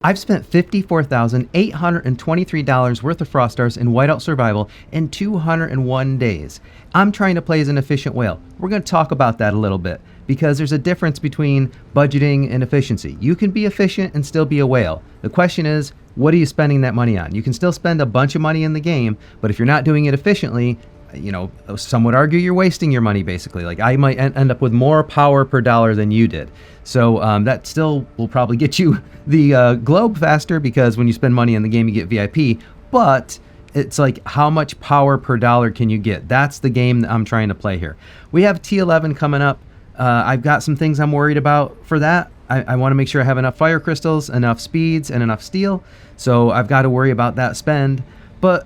I've spent $54,823 worth of Frost Stars in Whiteout Survival in 201 days. I'm trying to play as an efficient whale. We're going to talk about that a little bit because there's a difference between budgeting and efficiency. You can be efficient and still be a whale. The question is, what are you spending that money on? You can still spend a bunch of money in the game, but if you're not doing it efficiently, some would argue you're wasting your money, basically. Like, I might end up with more power per dollar than you did. So that still will probably get you the globe faster, because when you spend money in the game, you get VIP. But it's like, how much power per dollar can you get? That's the game that I'm trying to play here. We have T11 coming up. I've got some things I'm worried about for that. I want to make sure I have enough fire crystals, enough speeds, and enough steel. So I've got to worry about that spend. But,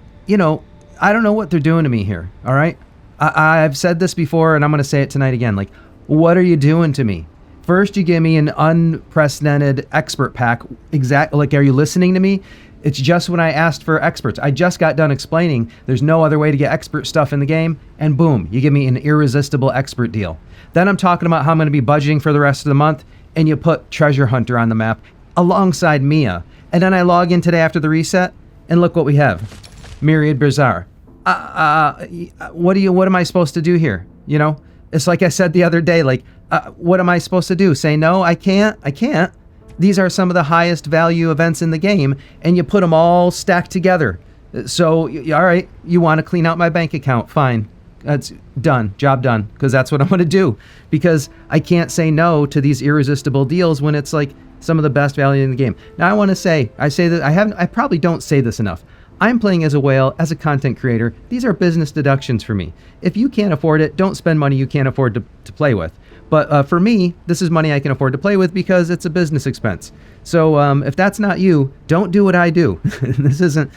I don't know what they're doing to me here, all right? I've said this before, and I'm going to say it tonight again. Like, what are you doing to me? First, you give me an unprecedented expert pack. Are you listening to me? It's just when I asked for experts. I just got done explaining there's no other way to get expert stuff in the game, and boom, you give me an irresistible expert deal. Then I'm talking about how I'm going to be budgeting for the rest of the month, and you put Treasure Hunter on the map alongside Mia. And then I log in today after the reset, and look what we have. Myriad Bazaar. What am I supposed to do here? It's like I said the other day, what am I supposed to do? Say no? I can't. These are some of the highest value events in the game, and you put them all stacked together. So, all right, you want to clean out my bank account. Fine. That's done. Job done. Because that's what I'm going to do. Because I can't say no to these irresistible deals when it's like some of the best value in the game. Now, I want to say, I probably don't say this enough. I'm playing as a whale, as a content creator. These are business deductions for me. If you can't afford it, don't spend money you can't afford to play with. But for me, this is money I can afford to play with because it's a business expense. So if that's not you, don't do what I do. This isn't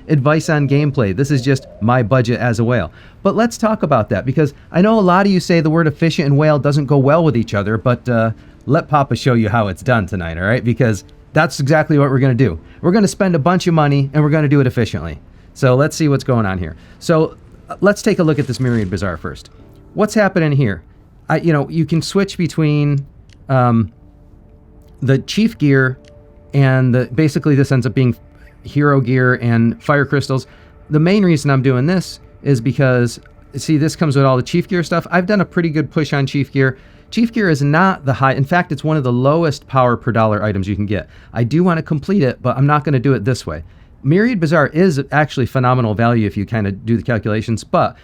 advice on gameplay. This is just my budget as a whale. But let's talk about that, because I know a lot of you say the word efficient and whale doesn't go well with each other, but let Papa show you how it's done tonight, all right? Because that's exactly what we're going to do. We're going to spend a bunch of money, and we're going to do it efficiently. So let's see what's going on here. So let's take a look at this Myriad Bazaar first. What's happening here? You can switch between the chief gear and basically this ends up being hero gear and fire crystals. The main reason I'm doing this is because, see, this comes with all the chief gear stuff. I've done a pretty good push on chief gear. Chief gear is not the high. In fact, it's one of the lowest power per dollar items you can get. I do want to complete it, but I'm not going to do it this way. Myriad Bazaar is actually phenomenal value if you kind of do the calculations, but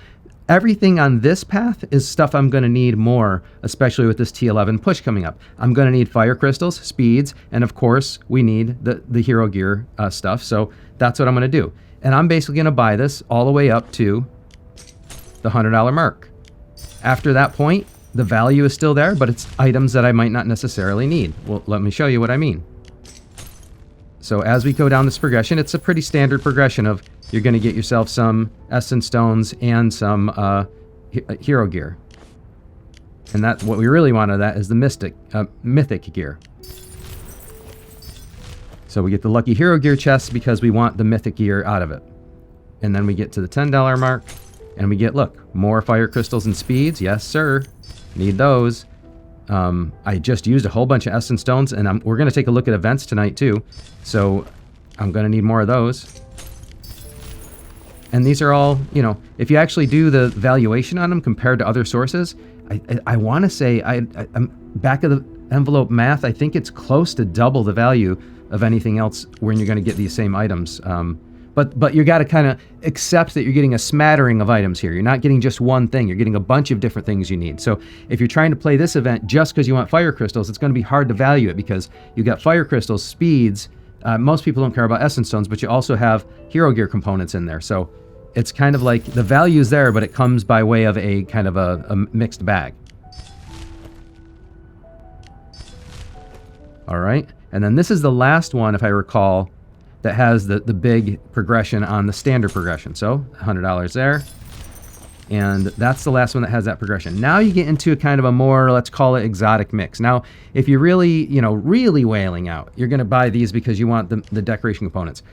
everything on this path is stuff I'm going to need more, especially with this T11 push coming up. I'm going to need fire crystals, speeds, and of course, we need the hero gear stuff. So that's what I'm going to do. And I'm basically going to buy this all the way up to the $100 mark. After that point, the value is still there, but it's items that I might not necessarily need. Well, let me show you what I mean. So as we go down this progression, it's a pretty standard progression of you're going to get yourself some essence stones and some hero gear. And that what we really want of that is the mythic gear. So we get the lucky hero gear chests because we want the mythic gear out of it. And then we get to the $10 mark, and we get, look, more fire crystals and speeds. Yes, sir. Need those. I just used a whole bunch of essence stones, and we're going to take a look at events tonight too. So I'm going to need more of those. And these are all, if you actually do the valuation on them compared to other sources, I want to say, I'm back of the envelope math, I think it's close to double the value of anything else when you're going to get these same items. But you got to kind of accept that you're getting a smattering of items here. You're not getting just one thing. You're getting a bunch of different things you need. So if you're trying to play this event just because you want fire crystals, it's going to be hard to value it because you got fire crystals, speeds. Most people don't care about essence stones, but you also have hero gear components in there. So it's kind of like the value is there, but it comes by way of a kind of a mixed bag. All right. And then this is the last one, if I recall, that has the big progression on the standard progression. So $100 there. And that's the last one that has that progression. Now you get into a kind of a more, let's call it exotic mix. Now, if you're really, really whaling out, you're going to buy these because you want the decoration components.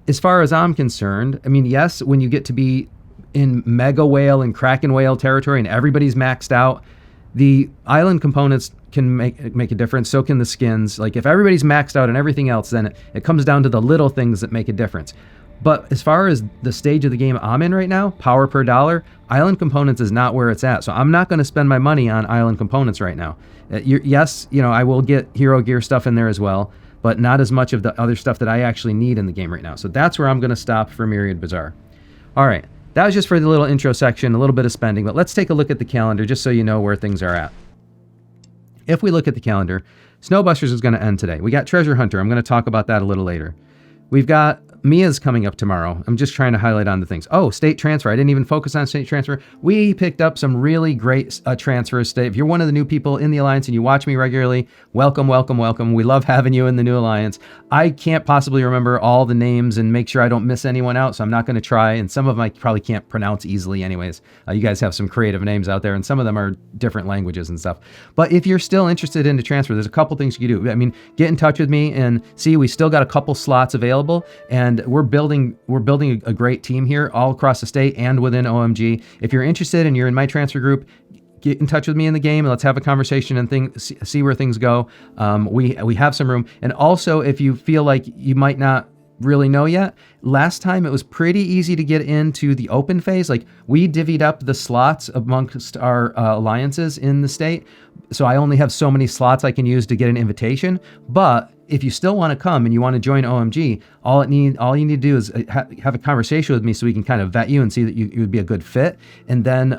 As far as I'm concerned, I mean, yes, when you get to be in mega whale and kraken whale territory and everybody's maxed out, The island components can make a difference. So can the skins. Like if everybody's maxed out and everything else, then it comes down to the little things that make a difference. But as far as the stage of the game I'm in right now, power per dollar, island components is not where it's at. So I'm not going to spend my money on island components right now. Yes, I will get hero gear stuff in there as well, but not as much of the other stuff that I actually need in the game right now. So that's where I'm going to stop for Myriad Bazaar. All right, that was just for the little intro section, a little bit of spending, but let's take a look at the calendar just so you know where things are at. If we look at the calendar, Snowbusters is going to end today. We got Treasure Hunter. I'm going to talk about that a little later. We've got Mia's coming up tomorrow. I'm just trying to highlight on the things. Oh, state transfer. I didn't even focus on state transfer. We picked up some really great transfers. If you're one of the new people in the Alliance and you watch me regularly, welcome, welcome, welcome. We love having you in the new Alliance. I can't possibly remember all the names and make sure I don't miss anyone out, so I'm not going to try. And some of them I probably can't pronounce easily anyways. You guys have some creative names out there, and some of them are different languages and stuff. But if you're still interested in the transfer, there's a couple things you can do. I mean, get in touch with me and see, we still got a couple slots available, and we're building a great team here all across the state and within OMG. If you're interested and you're in my transfer group, get in touch with me in the game and let's have a conversation and see where things go. We have some room. And also, if you feel like you might not really know yet, last time it was pretty easy to get into the open phase. Like we divvied up the slots amongst our alliances in the state. So I only have so many slots I can use to get an invitation. But if you still want to come and you want to join OMG, all you need to do is have a conversation with me so we can kind of vet you and see that you would be a good fit, and then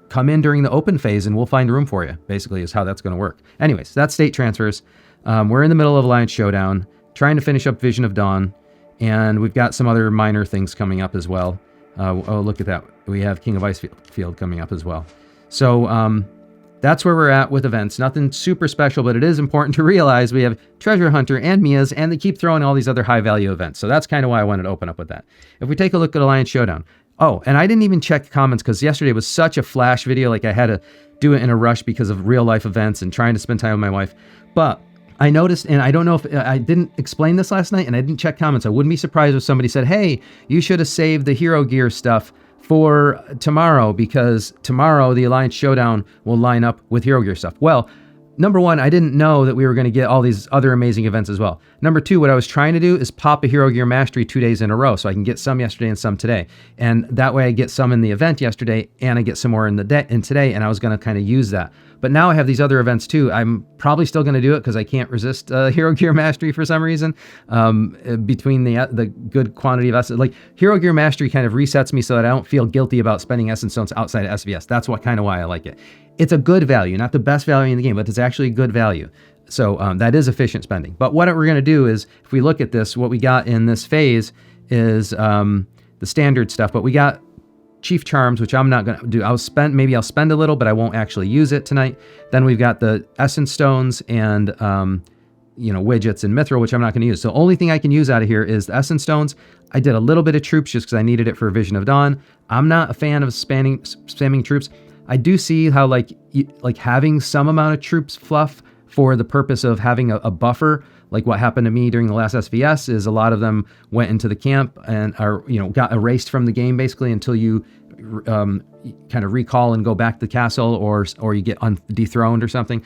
come in during the open phase and we'll find room for you, basically is how that's going to work. Anyways, that's state transfers. We're in the middle of Alliance Showdown, trying to finish up Vision of Dawn, and we've got some other minor things coming up as well. Oh, look at that. We have King of Icefield coming up as well. So that's where we're at with events. Nothing super special, but it is important to realize we have Treasure Hunter and Mia's, and they keep throwing all these other high-value events. So that's kind of why I wanted to open up with that. If we take a look at Alliance Showdown. Oh, and I didn't even check comments because yesterday was such a flash video. Like I had to do it in a rush because of real-life events and trying to spend time with my wife. But I noticed, and I don't know if I didn't explain this last night, and I didn't check comments. I wouldn't be surprised if somebody said, hey, you should have saved the hero gear stuff for tomorrow, because tomorrow the Alliance Showdown will line up with hero gear stuff. Well, number one, I didn't know that we were going to get all these other amazing events as well. Number two, what I was trying to do is pop a hero gear mastery 2 days in a row, so I can get some yesterday and some today. And that way I get some in the event yesterday and I get some more in today, and I was going to kind of use that. But now I have these other events too. I'm probably still going to do it because I can't resist Hero Gear Mastery for some reason. Between the good quantity of essence, like Hero Gear Mastery kind of resets me so that I don't feel guilty about spending essence stones outside of SVS. That's kind of why I like it. It's a good value, not the best value in the game, but it's actually good value. So that is efficient spending. But what we're going to do is, if we look at this, what we got in this phase is the standard stuff. But we got Chief Charms, which I'm not going to do. Maybe I'll spend a little, but I won't actually use it tonight. Then we've got the Essence Stones and widgets and Mithril, which I'm not going to use. So the only thing I can use out of here is the Essence Stones. I did a little bit of troops just because I needed it for Vision of Dawn. I'm not a fan of spamming troops. I do see how like having some amount of troops fluff for the purpose of having a buffer. Like what happened to me during the last SVS is a lot of them went into the camp and got erased from the game basically until you kind of recall and go back to the castle or you get dethroned or something.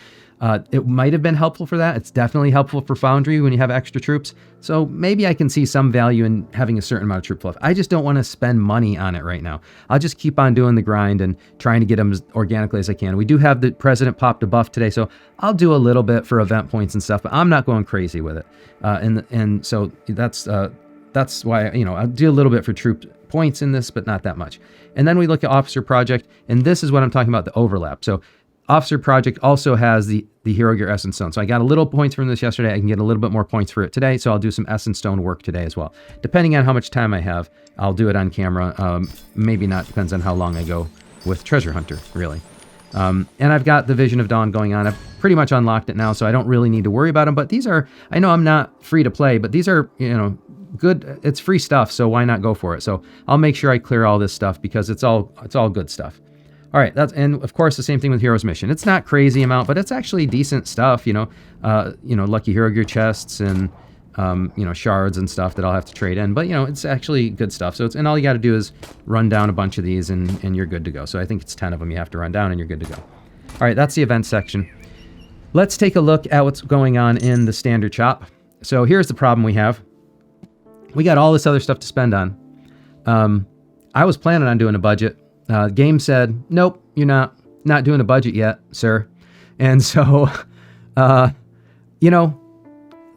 It might have been helpful for that. It's definitely helpful for Foundry when you have extra troops. So maybe I can see some value in having a certain amount of troop fluff. I just don't want to spend money on it right now. I'll just keep on doing the grind and trying to get them as organically as I can. We do have the President popped a buff today, so I'll do a little bit for event points and stuff, but I'm not going crazy with it. And so that's why I'll do a little bit for troop points in this, but not that much. And then we look at Officer Project, and this is what I'm talking about, the overlap. So Officer Project also has the Hero Gear Essence Stone. So I got a little points from this yesterday. I can get a little bit more points for it today. So I'll do some Essence Stone work today as well. Depending on how much time I have, I'll do it on camera. Maybe not, depends on how long I go with Treasure Hunter, really. And I've got the Vision of Dawn going on. I've pretty much unlocked it now, so I don't really need to worry about them. But these are, I know I'm not free to play, but these are, good. It's free stuff, so why not go for it? So I'll make sure I clear all this stuff because it's all good stuff. All right, and of course the same thing with Hero's Mission. It's not crazy amount, but it's actually decent stuff. Lucky Hero Gear chests and shards and stuff that I'll have to trade in. But it's actually good stuff. So and all you got to do is run down a bunch of these and you're good to go. So I think it's 10 of them you have to run down and you're good to go. All right, that's the event section. Let's take a look at what's going on in the standard shop. So here's the problem we have. We got all this other stuff to spend on. I was planning on doing a budget. Game said, nope, you're not doing a budget yet, sir. And so, you know,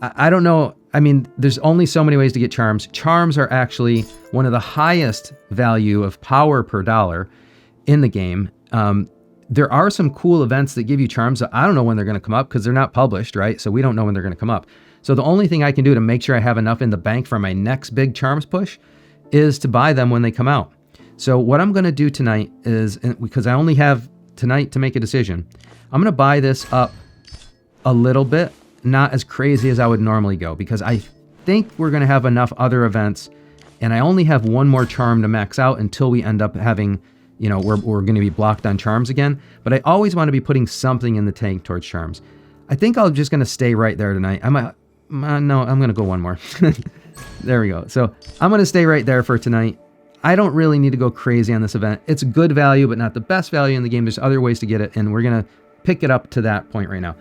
I don't know. I mean, there's only so many ways to get charms. Charms are actually one of the highest value of power per dollar in the game. There are some cool events that give you charms. I don't know when they're going to come up because they're not published, right? So we don't know when they're going to come up. So the only thing I can do to make sure I have enough in the bank for my next big charms push is to buy them when they come out. So what I'm going to do tonight is, because I only have tonight to make a decision, I'm going to buy this up a little bit, not as crazy as I would normally go, because I think we're going to have enough other events, and I only have one more charm to max out until we end up having, you know, we're going to be blocked on charms again. But I always want to be putting something in the tank towards charms. I think I'm just going to stay right there tonight. No, I'm going to go one more. There we go. So I'm going to stay right there for tonight. I don't really need to go crazy on this event. It's good value, but not the best value in the game. There's other ways to get it, and we're going to pick it up to that point right now.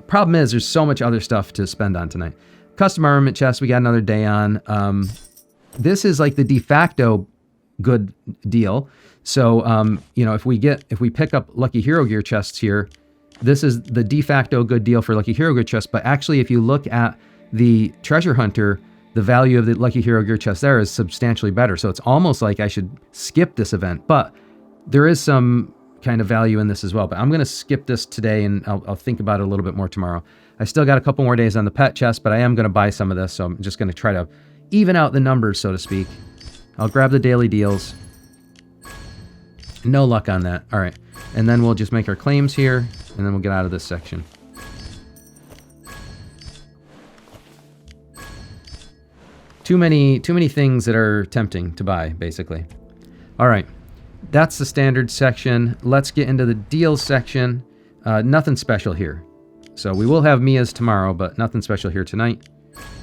Problem is, there's so much other stuff to spend on tonight. Custom armament chest, we got another day on. This is like the de facto good deal. So, you know, if we pick up Lucky Hero Gear chests here, this is the de facto good deal for Lucky Hero Gear chest. But actually, if you look at the Treasure Hunter, the value of the Lucky Hero Gear chest there is substantially better. So it's almost like I should skip this event, but there is some kind of value in this as well. But I'm going to skip this today, and I'll think about it a little bit more tomorrow. I still got a couple more days on the pet chest, but I am going to buy some of this. So I'm just going to try to even out the numbers, so to speak. I'll grab the daily deals. No luck on that. All right. And then we'll just make our claims here, and then we'll get out of this section. Too many things that are tempting to buy, basically. All right. That's the standard section. Let's get into the deals section. Nothing special here. So we will have Mia's tomorrow, but nothing special here tonight.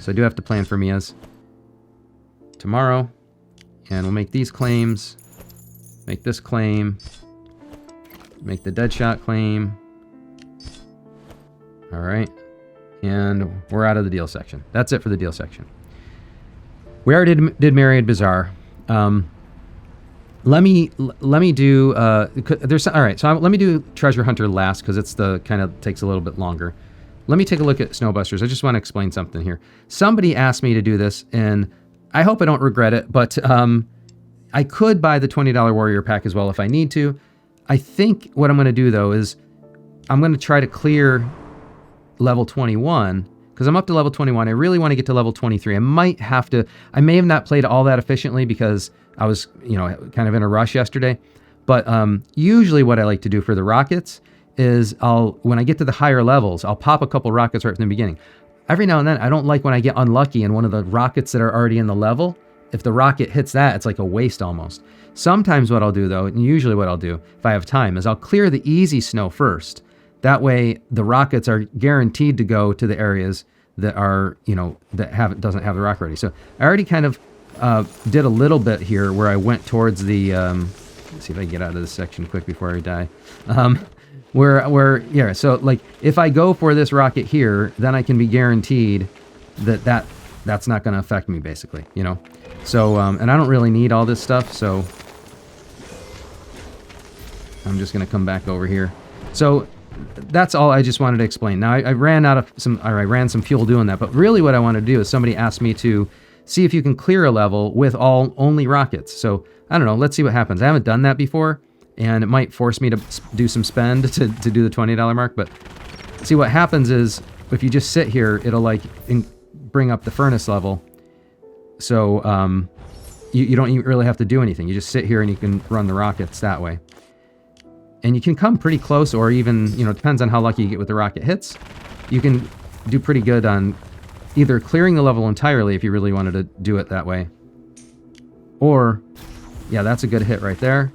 So I do have to plan for Mia's tomorrow. And we'll make these claims. Make this claim. Make the Deadshot claim. All right. And we're out of the deal section. That's it for the deal section. We already did Myriad Bazaar. Let me do there's all right. So let me do Treasure Hunter last because it's the kind of takes a little bit longer. Let me take a look at Snowbusters. I just want to explain something here. Somebody asked me to do this, and I hope I don't regret it. But I could buy the $20 Warrior Pack as well if I need to. I think what I'm going to do though is I'm going to try to clear level 21. Because I'm up to level 21. I really want to get to level 23. I may have not played all that efficiently because I was, you know, kind of in a rush yesterday. But usually what I like to do for the rockets is when I get to the higher levels, I'll pop a couple rockets right from the beginning. Every now and then, I don't like when I get unlucky and one of the rockets that are already in the level, if the rocket hits that, it's like a waste almost. Sometimes what I'll do though, and usually what I'll do if I have time, is I'll clear the easy snow first. That way, the rockets are guaranteed to go to the areas that are, you know, doesn't have the rock ready. So I already kind of did a little bit here where I went towards the. Let's see if I can get out of this section quick before I die. Yeah. So like, if I go for this rocket here, then I can be guaranteed that's not going to affect me, basically. You know. So and I don't really need all this stuff, so I'm just going to come back over here. So. That's all I just wanted to explain. Now, I ran some fuel doing that, but really what I want to do is somebody asked me to see if you can clear a level with only rockets. So, I don't know, let's see what happens. I haven't done that before, and it might force me to do some spend to do the $20 mark, but see what happens is, if you just sit here, it'll like bring up the furnace level. So, you don't even really have to do anything. You just sit here and you can run the rockets that way. And you can come pretty close, or even, you know, it depends on how lucky you get with the rocket hits. You can do pretty good on either clearing the level entirely if you really wanted to do it that way. Or, yeah, that's a good hit right there.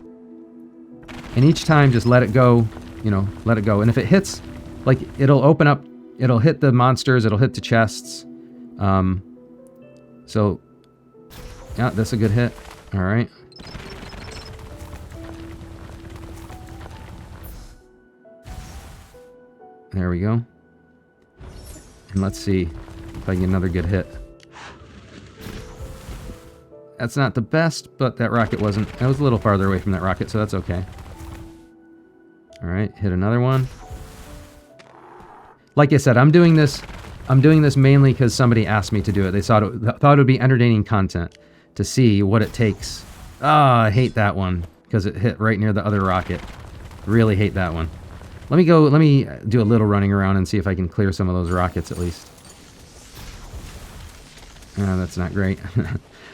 And each time, just let it go, you know, let it go. And if it hits, like, it'll open up, it'll hit the monsters, it'll hit the chests. So, yeah, that's a good hit. All right. There we go. And let's see if I can get another good hit. That's not the best, but that rocket wasn't... I was a little farther away from that rocket, so that's okay. Alright, hit another one. Like I said, I'm doing this mainly because somebody asked me to do it. They thought it would be entertaining content to see what it takes. Ah, I hate that one because it hit right near the other rocket. Really hate that one. Let me do a little running around and see if I can clear some of those rockets at least. That's not great.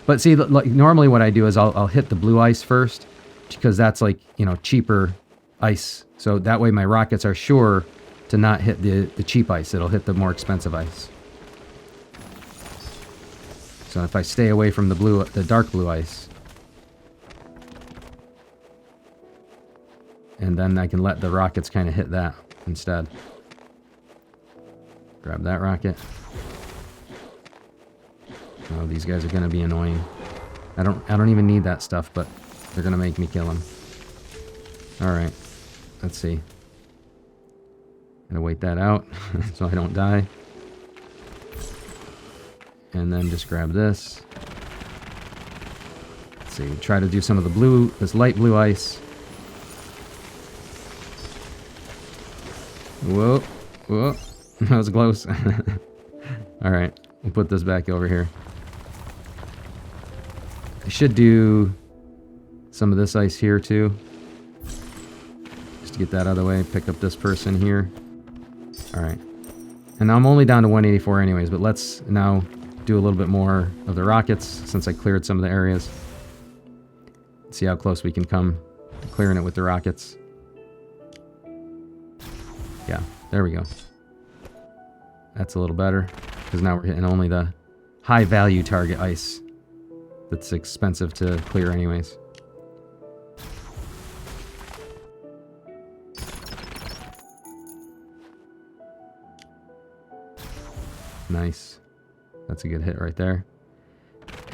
But see, like, normally what I do is I'll hit the blue ice first because that's like, you know, cheaper ice. So that way my rockets are sure to not hit the cheap ice. It'll hit the more expensive ice. So if I stay away from the dark blue ice, and then I can let the rockets kind of hit that instead. Grab that rocket. Oh, these guys are going to be annoying. I don't even need that stuff, but they're going to make me kill them. All right. Let's see. Gonna wait that out so I don't die. And then just grab this. Let's see. Try to do some of the this light blue ice. Whoa. Whoa. That was close. Alright. We'll put this back over here. I should do some of this ice here too. Just to get that out of the way. Pick up this person here. Alright. And I'm only down to 184 anyways, but let's now do a little bit more of the rockets since I cleared some of the areas. See how close we can come to clearing it with the rockets. Yeah, there we go. That's a little better, because now we're hitting only the high value target ice that's expensive to clear anyways. Nice. That's a good hit right there.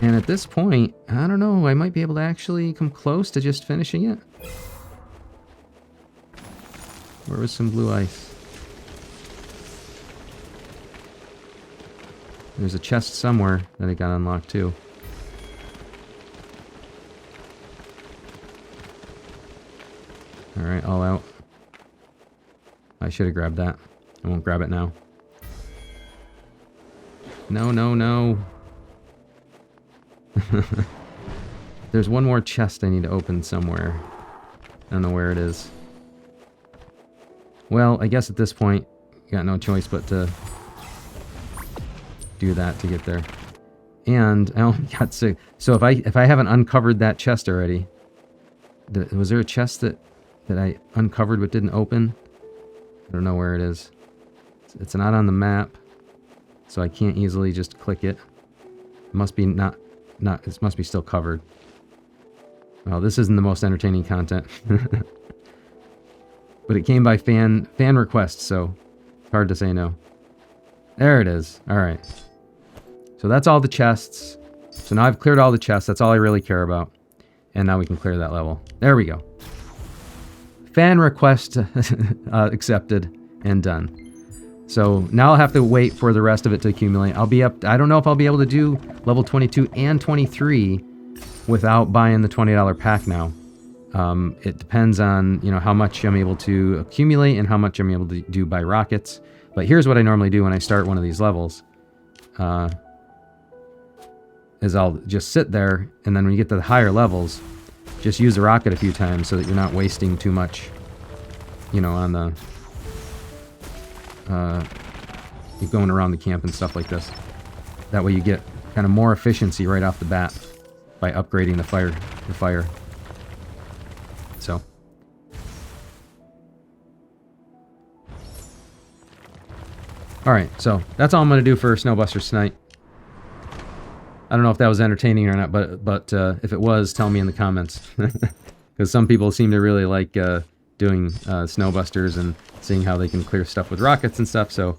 And at this point, I don't know, I might be able to actually come close to just finishing it. Where was some blue ice? There's a chest somewhere that it got unlocked too. Alright, all out. I should have grabbed that. I won't grab it now. No, no, no. There's one more chest I need to open somewhere. I don't know where it is. Well, I guess at this point, got no choice but to do that to get there. And I only got 6. So if I haven't uncovered that chest already, was there a chest that I uncovered but didn't open? I don't know where it is. It's not on the map. So I can't easily just click it. It must be it must be still covered. Well, this isn't the most entertaining content. But it came by fan request, so it's hard to say no. There it is. Alright. So that's all the chests. So now I've cleared all the chests. That's all I really care about. And now we can clear that level. There we go. Fan request accepted and done. So now I'll have to wait for the rest of it to accumulate. I'll be up... I don't know if I'll be able to do level 22 and 23 without buying the $20 pack now. It depends on, you know, how much I'm able to accumulate and how much I'm able to do by rockets. But here's what I normally do when I start one of these levels. Is I'll just sit there, and then when you get to the higher levels, just use the rocket a few times so that you're not wasting too much, you know, on the... you're going around the camp and stuff like this. That way you get kind of more efficiency right off the bat by upgrading the fire. So. Alright, so that's all I'm going to do for Snowbusters tonight. I don't know if that was entertaining or not, but if it was, tell me in the comments. Because some people seem to really like doing Snowbusters and seeing how they can clear stuff with rockets and stuff, so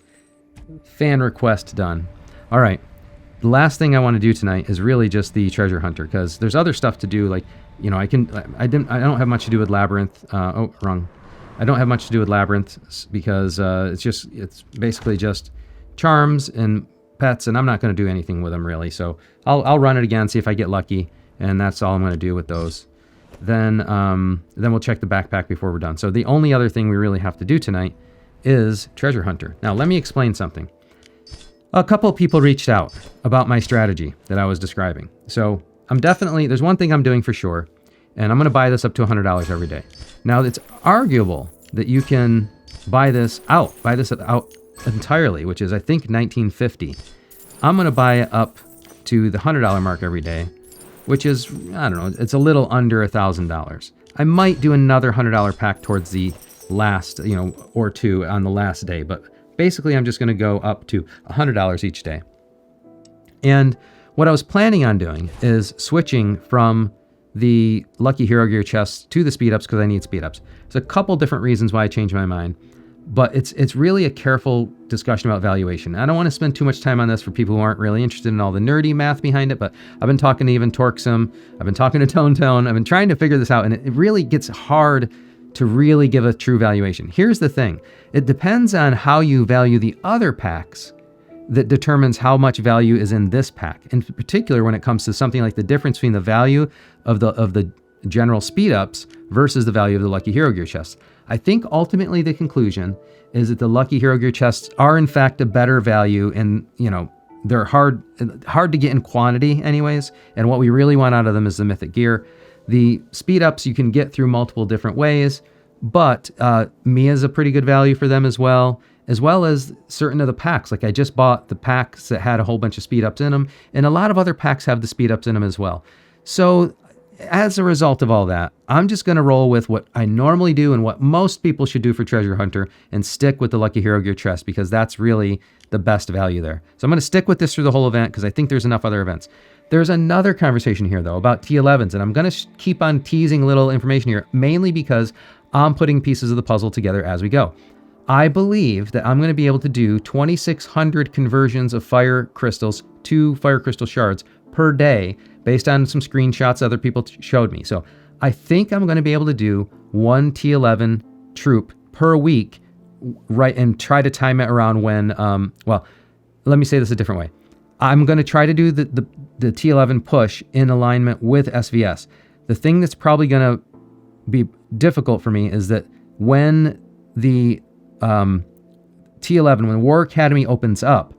fan request done. Alright, the last thing I want to do tonight is really just the treasure hunter, because there's other stuff to do, like, you know, I don't have much to do with Labyrinth. Oh, wrong. I don't have much to do with Labyrinth because it's basically just charms and pets, and I'm not going to do anything with them really. So I'll run it again, see if I get lucky, and that's all I'm going to do with those. Then we'll check the backpack before we're done. So the only other thing we really have to do tonight is Treasure Hunter. Now let me explain something. A couple of people reached out about my strategy that I was describing. So there's one thing I'm doing for sure, and I'm going to buy this up to $100 every day. Now it's arguable that you can buy this out entirely, which is I think $19.50. I'm going to buy it up to the $100 mark every day, which is, I don't know, it's a little under $1,000. I might do another $100 pack towards the last, or two on the last day, but basically I'm just going to go up to $100 each day. And what I was planning on doing is switching from the Lucky Hero Gear chests to the speed ups because I need speed ups. There's a couple different reasons why I changed my mind, but it's really a careful discussion about valuation. I don't want to spend too much time on this for people who aren't really interested in all the nerdy math behind it, but I've been talking to even Torxum, I've been talking to Tone, I've been trying to figure this out, and it really gets hard to really give a true valuation. Here's the thing. It depends on how you value the other packs that determines how much value is in this pack. In particular, when it comes to something like the difference between the value of the general speed ups versus the value of the Lucky Hero Gear chests. I think ultimately the conclusion is that the Lucky Hero Gear chests are in fact a better value, and they're hard to get in quantity anyways, and what we really want out of them is the mythic gear. The speed ups you can get through multiple different ways, but Mia's a pretty good value for them as well as certain of the packs. Like I just bought the packs that had a whole bunch of speed ups in them, and a lot of other packs have the speed ups in them as well. So as a result of all that, I'm just going to roll with what I normally do and what most people should do for Treasure Hunter and stick with the Lucky Hero Gear chest because that's really the best value there. So I'm going to stick with this through the whole event because I think there's enough other events. There's another conversation here though about T11s, and I'm going to keep on teasing little information here, mainly because I'm putting pieces of the puzzle together as we go. I believe that I'm going to be able to do 2,600 conversions of fire crystals to fire crystal shards per day based on some screenshots other people showed me. So I think I'm going to be able to do one T11 troop per week, right, and try to time it around when, well, let me say this a different way. I'm going to try to do the T11 push in alignment with SVS. The thing that's probably going to be difficult for me is that when the T11, when War Academy opens up,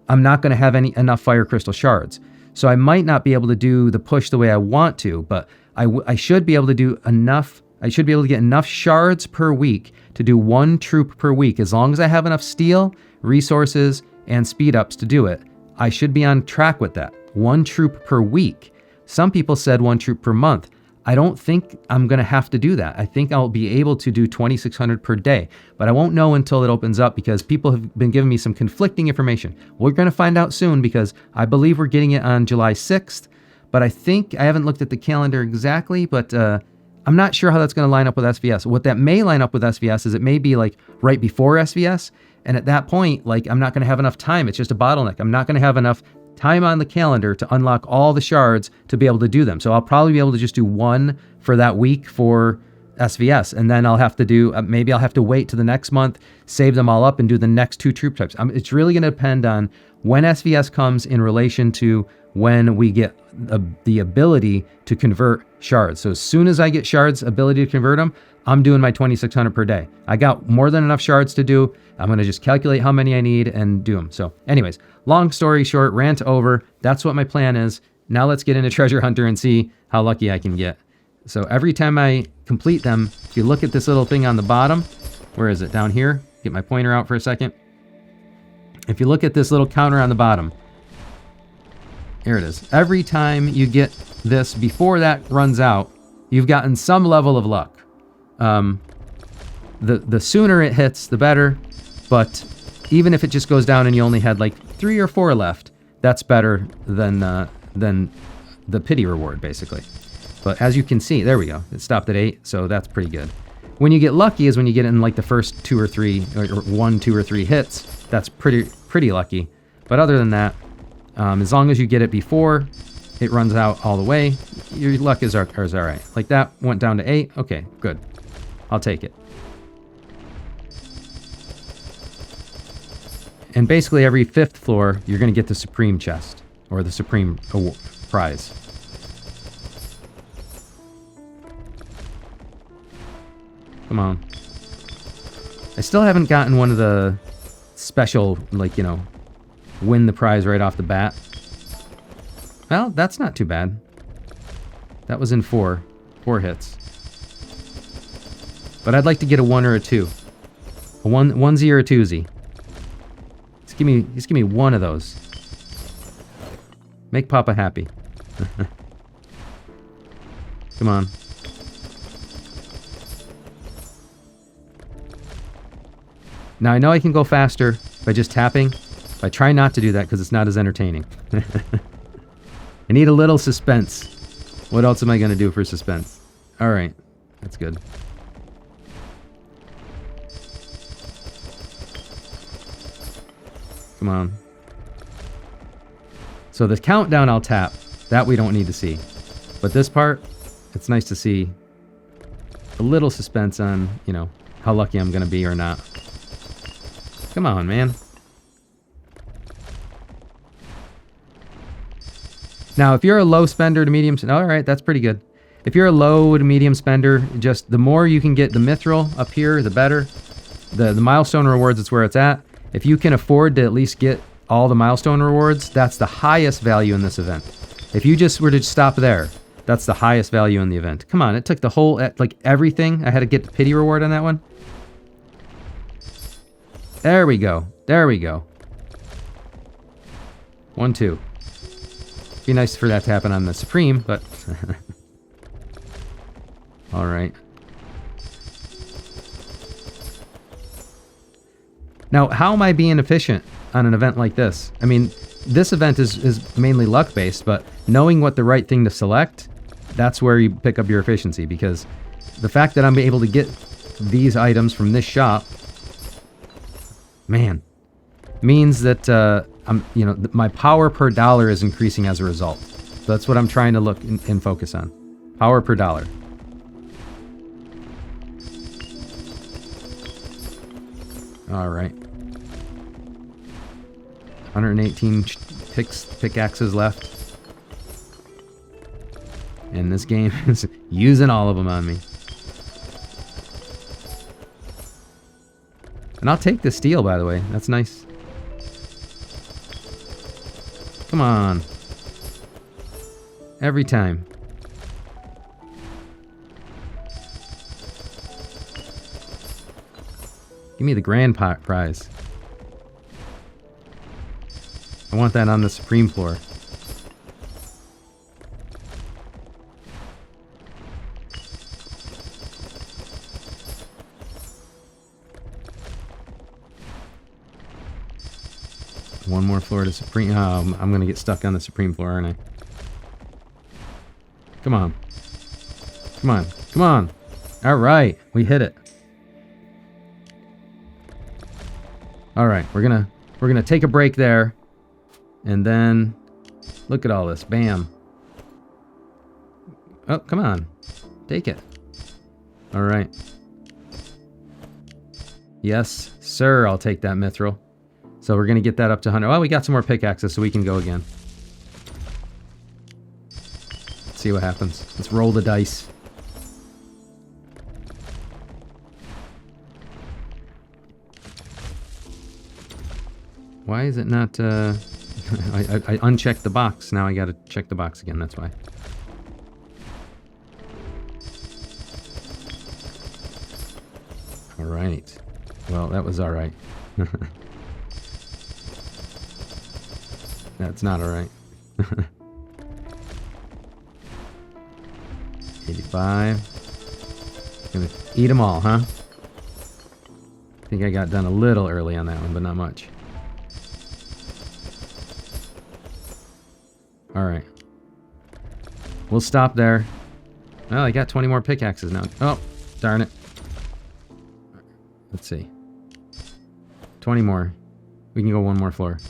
I'm not going to have enough fire crystal shards. So I might not be able to do the push the way I want to, but I should be able to do enough. I should be able to get enough shards per week to do one troop per week. As long as I have enough steel, resources, and speed ups to do it, I should be on track with that. One troop per week. Some people said one troop per month. I don't think I'm going to have to do that. I think I'll be able to do 2,600 per day, but I won't know until it opens up because people have been giving me some conflicting information. We're going to find out soon because I believe we're getting it on July 6th, but I haven't looked at the calendar exactly, but I'm not sure how that's going to line up with SVS. What that may line up with SVS is it may be like right before SVS, and at that point, like I'm not going to have enough time. It's just a bottleneck. I'm not going to have enough time on the calendar to unlock all the shards to be able to do them. So I'll probably be able to just do one for that week for SVS, and then I'll have to do, maybe I'll have to wait to the next month, save them all up, and do the next two troop types. It's really going to depend on when SVS comes in relation to when we get the ability to convert shards. So as soon as I get shards ability to convert them, I'm doing my 2,600 per day. I got more than enough shards to do. I'm going to just calculate how many I need and do them. So anyways, long story short, rant over. That's what my plan is. Now let's get into Treasure Hunter and see how lucky I can get. So every time I complete them, if you look at this little thing on the bottom, where is it? Down here? Get my pointer out for a second. If you look at this little counter on the bottom, here it is. Every time you get this, before that runs out, you've gotten some level of luck. The sooner it hits, the better. But even if it just goes down and you only had like 3 or 4 left, that's better than the pity reward, basically. But as you can see, there we go. It stopped at 8, so that's pretty good. When you get lucky is when you get in like the first 2 or 3, or 1, 2, or 3 hits. That's pretty lucky. But other than that, as long as you get it before it runs out all the way, your luck is all right. Like that went down to 8. Okay, good. I'll take it. And basically every 5th floor, you're going to get the Supreme chest. Or the Supreme prize. Come on. I still haven't gotten one of the special, like, you know, win the prize right off the bat. Well, that's not too bad. That was in 4 hits. But I'd like to get a 1 or a 2. A onesie or a twosie. Just give me one of those. Make Papa happy. Come on. Now I know I can go faster by just tapping. But I try not to do that because it's not as entertaining. I need a little suspense. What else am I going to do for suspense? Alright. That's good. Come on. So the countdown I'll tap. That we don't need to see. But this part, it's nice to see a little suspense on, you know, how lucky I'm going to be or not. Come on, man. Now, if you're a low spender to medium... Alright, that's pretty good. If you're a low to medium spender, just the more you can get the mithril up here, the better. The milestone rewards, it's where it's at. If you can afford to at least get all the milestone rewards, that's the highest value in this event. If you just were to stop there, that's the highest value in the event. Come on, it took the whole... like, everything. I had to get the pity reward on that one. There we go. There we go. 1, 2. Be nice for that to happen on the Supreme, but... Alright. Now, how am I being efficient on an event like this? I mean, this event is mainly luck-based, but knowing what the right thing to select, that's where you pick up your efficiency, because the fact that I'm able to get these items from this shop, man, means that you know, my power per dollar is increasing as a result. So that's what I'm trying to look and focus on. Power per dollar. All right. 118 pickaxes left. And this game is using all of them on me. And I'll take the steel, by the way. That's nice. Come on. Every time. Give me the grand prize. I want that on the Supreme floor. One more floor to Supreme. Oh, I'm gonna get stuck on the Supreme floor, aren't I? Come on. Come on. Come on. Alright, we hit it. Alright, we're gonna take a break there. And then look at all this. Bam. Oh, come on. Take it. Alright. Yes, sir, I'll take that mithril. So we're going to get that up to 100. Oh, we got some more pickaxes, so we can go again. Let's see what happens. Let's roll the dice. Why is it not... I unchecked the box. Now I got to check the box again. That's why. All right. Well, that was all right. That's not all right. 85. Gonna eat them all, huh? I think I got done a little early on that one, but not much. Alright. We'll stop there. Oh, I got 20 more pickaxes now. Oh, darn it. Let's see. 20 more. We can go one more floor.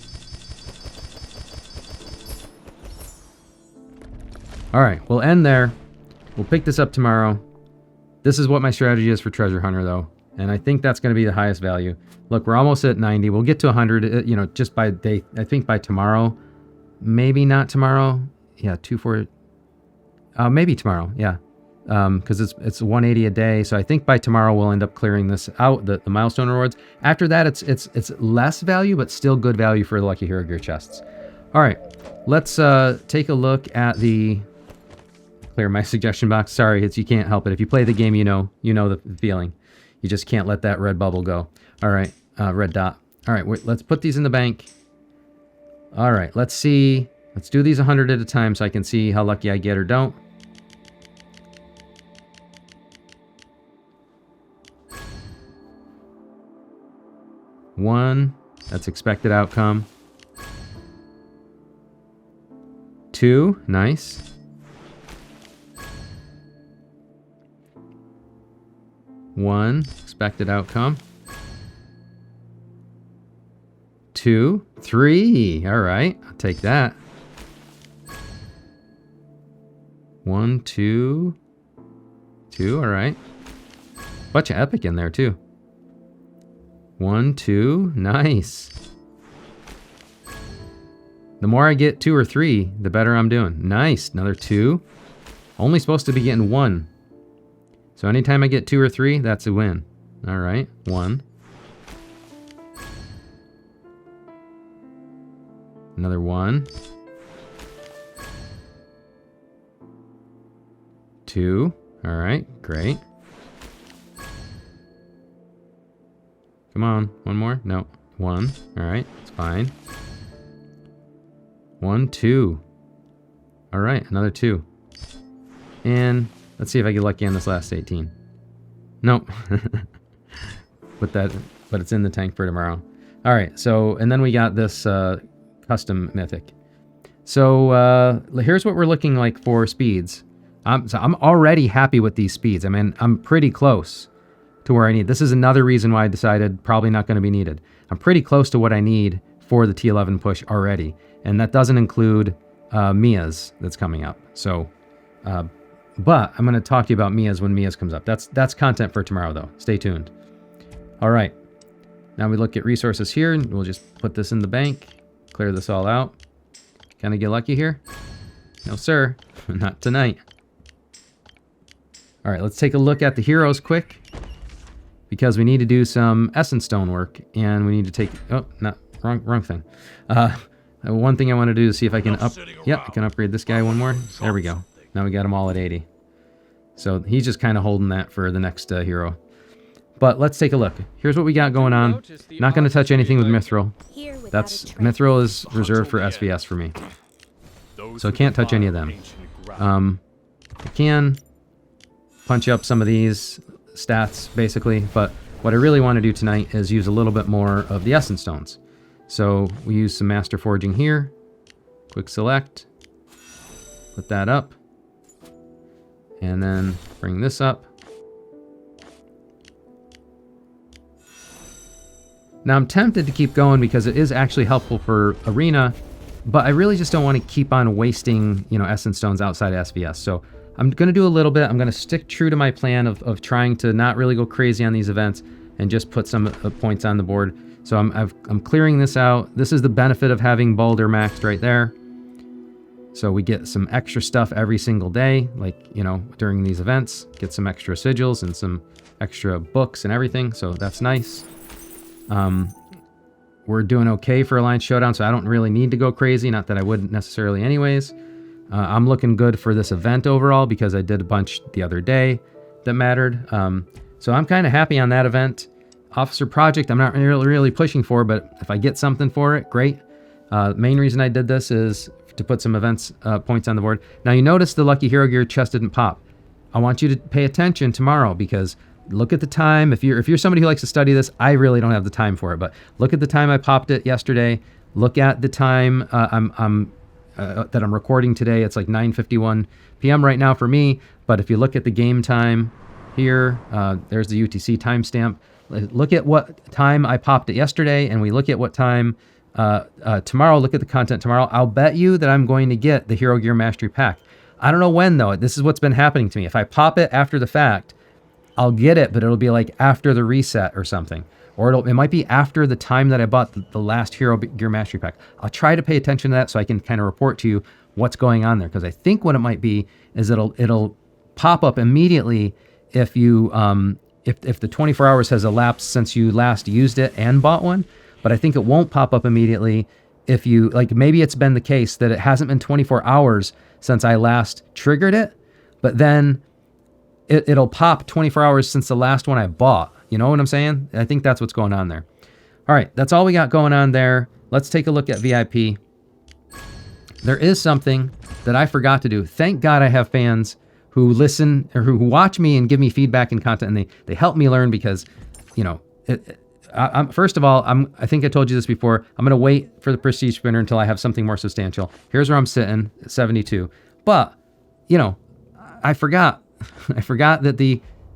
Alright, we'll end there. We'll pick this up tomorrow. This is what my strategy is for Treasure Hunter, though. And I think that's going to be the highest value. Look, we're almost at 90. We'll get to 100, you know, just by day. I think by tomorrow. Maybe not tomorrow. Yeah, 2-4. Maybe tomorrow. Yeah. Because it's 180 a day. So I think by tomorrow we'll end up clearing this out, the milestone rewards. After that, it's less value, but still good value for the Lucky Hero Gear chests. All right, let's take a look at the... Clear my suggestion box. Sorry, you can't help it. If you play the game, you know the feeling. You just can't let that red bubble go. All right, red dot. All right, let's put these in the bank. All right, let's see. Let's do these 100 at a time so I can see how lucky I get or don't. One, that's expected outcome. 2, nice. 1, expected outcome. 2, 3. All right, I'll take that. 1, 2, 2. All right. Bunch of epic in there too. 1, 2. Nice. The more I get 2 or 3, the better I'm doing. Nice. Another 2. Only supposed to be getting 1. So anytime I get 2 or 3, that's a win. All right. 1. Another 1. 2. All right. Great. Come on. One more? No. 1. All right. It's fine. 1, 2. All right. Another 2. And let's see if I get lucky on this last 18. Nope. but it's in the tank for tomorrow. All right. So, and then we got this custom mythic. So here's what we're looking like for speeds. So I'm already happy with these speeds. I mean, I'm pretty close to where I need. This is another reason why I decided probably not going to be needed. I'm pretty close to what I need for the T11 push already. And that doesn't include Mia's that's coming up. So, but I'm going to talk to you about Mia's when Mia's comes up. That's content for tomorrow, though. Stay tuned. All right. Now we look at resources here. And we'll just put this in the bank. Clear this all out. Can I get lucky here? No, sir. Not tonight. All right, let's take a look at the heroes quick. Because we need to do some essence stone work. And we need to take... Oh, not... Wrong thing. One thing I want to do is see if I can I can upgrade this guy one more. There we go. Now we got them all at 80. So he's just kind of holding that for the next hero. But let's take a look. Here's what we got going on. Not going to touch anything with Mithril. Mithril is reserved for SVS for me. So I can't touch any of them. I can punch up some of these stats, basically. But what I really want to do tonight is use a little bit more of the Essence Stones. So we use some Master Forging here. Quick select. Put that up. And then bring this up. Now I'm tempted to keep going because it is actually helpful for Arena, but I really just don't want to keep on wasting, Essence Stones outside of SVS. So I'm going to do a little bit. I'm going to stick true to my plan of trying to not really go crazy on these events and just put some points on the board. So I'm clearing this out. This is the benefit of having Boulder maxed right there. So we get some extra stuff every single day, like, during these events. Get some extra sigils and some extra books and everything. So that's nice. We're doing okay for Alliance Showdown, so I don't really need to go crazy. Not that I wouldn't necessarily anyways. I'm looking good for this event overall because I did a bunch the other day that mattered. So I'm kind of happy on that event. Officer Project, I'm not really pushing for, but if I get something for it, great. Main reason I did this is to put some events points on the board. Now you notice the Lucky Hero Gear chest didn't pop. I want you to pay attention tomorrow because look at the time. If you're somebody who likes to study this, I really don't have the time for it, but look at the time I popped it yesterday. Look at the time that I'm recording today. It's like 9:51 p.m. right now for me, but if you look at the game time here, there's the UTC timestamp. Look at what time I popped it yesterday, and we look at what time tomorrow. Look at the content tomorrow. I'll bet you that I'm going to get the Hero Gear Mastery Pack. I don't know when, though. This is what's been happening to me. If I pop it after the fact, I'll get it, but it'll be like after the reset or something. Or it might be after the time that I bought the last Hero Gear Mastery Pack. I'll try to pay attention to that so I can kind of report to you what's going on there. Because I think what it might be is it'll pop up immediately if you if the 24 hours has elapsed since you last used it and bought one. But I think it won't pop up immediately if you, like, maybe it's been the case that it hasn't been 24 hours since I last triggered it, but then it'll pop 24 hours since the last one I bought. You know what I'm saying? I think that's what's going on there. All right, that's all we got going on there. Let's take a look at VIP. There is something that I forgot to do. Thank God I have fans who listen or who watch me and give me feedback and content, and they help me learn because, you know, first of all, I think I told you this before. I'm going to wait for the Prestige Spinner until I have something more substantial. Here's where I'm sitting, 72. But, you know, I forgot that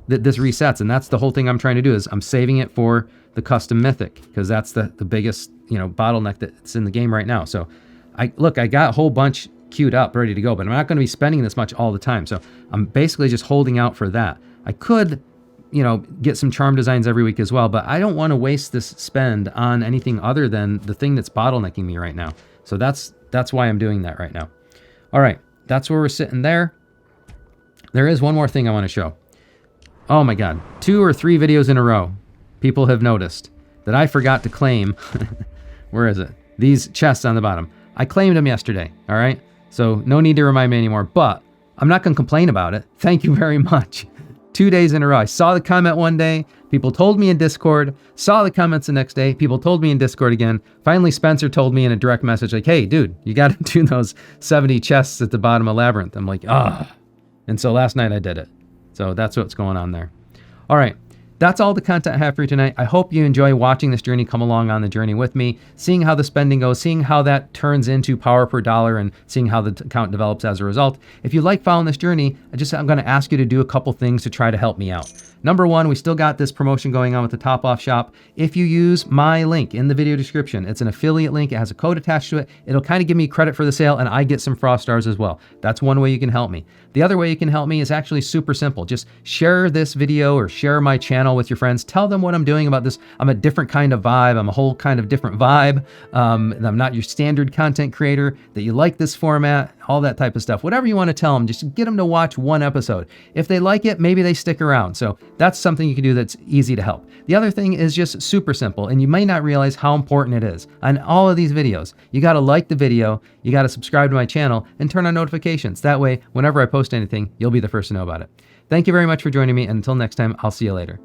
this resets, and that's the whole thing I'm trying to do is I'm saving it for the custom mythic because that's the biggest, you know, bottleneck that's in the game right now. So I got a whole bunch queued up ready to go, but I'm not going to be spending this much all the time. So I'm basically just holding out for that. I could, you know, get some charm designs every week as well, but I don't want to waste this spend on anything other than the thing that's bottlenecking me right now. So that's why I'm doing that right now. All right, that's where we're sitting there. There is one more thing I want to show. Oh my God, 2 or 3 videos in a row, people have noticed that I forgot to claim, where is it? These chests on the bottom. I claimed them yesterday, all right? So no need to remind me anymore, but I'm not gonna complain about it. Thank you very much. 2 days in a row. I saw the comment one day, people told me in Discord, saw the comments the next day, people told me in Discord again. Finally, Spencer told me in a direct message like, hey, dude, you gotta do those 70 chests at the bottom of Labyrinth. I'm like, ah. And so last night I did it. So that's what's going on there. All right. That's all the content I have for you tonight. I hope you enjoy watching this journey, come along on the journey with me, seeing how the spending goes, seeing how that turns into power per dollar, and seeing how the account develops as a result. If you like following this journey, I'm going to ask you to do a couple things to try to help me out. Number one, we still got this promotion going on with the Top Off shop. If you use my link in the video description, it's an affiliate link. It has a code attached to it. It'll kind of give me credit for the sale, and I get some Frost Stars as well. That's one way you can help me. The other way you can help me is actually super simple. Just share this video or share my channel with your friends. Tell them what I'm doing about this. I'm a different kind of vibe. I'm a whole kind of different vibe. I'm not your standard content creator, that you like this format, all that type of stuff. Whatever you want to tell them, just get them to watch one episode. If they like it, maybe they stick around. So that's something you can do that's easy to help. The other thing is just super simple, and you may not realize how important it is. On all of these videos, you got to like the video, you got to subscribe to my channel, and turn on notifications. That way, whenever I post anything, you'll be the first to know about it. Thank you very much for joining me, and until next time, I'll see you later.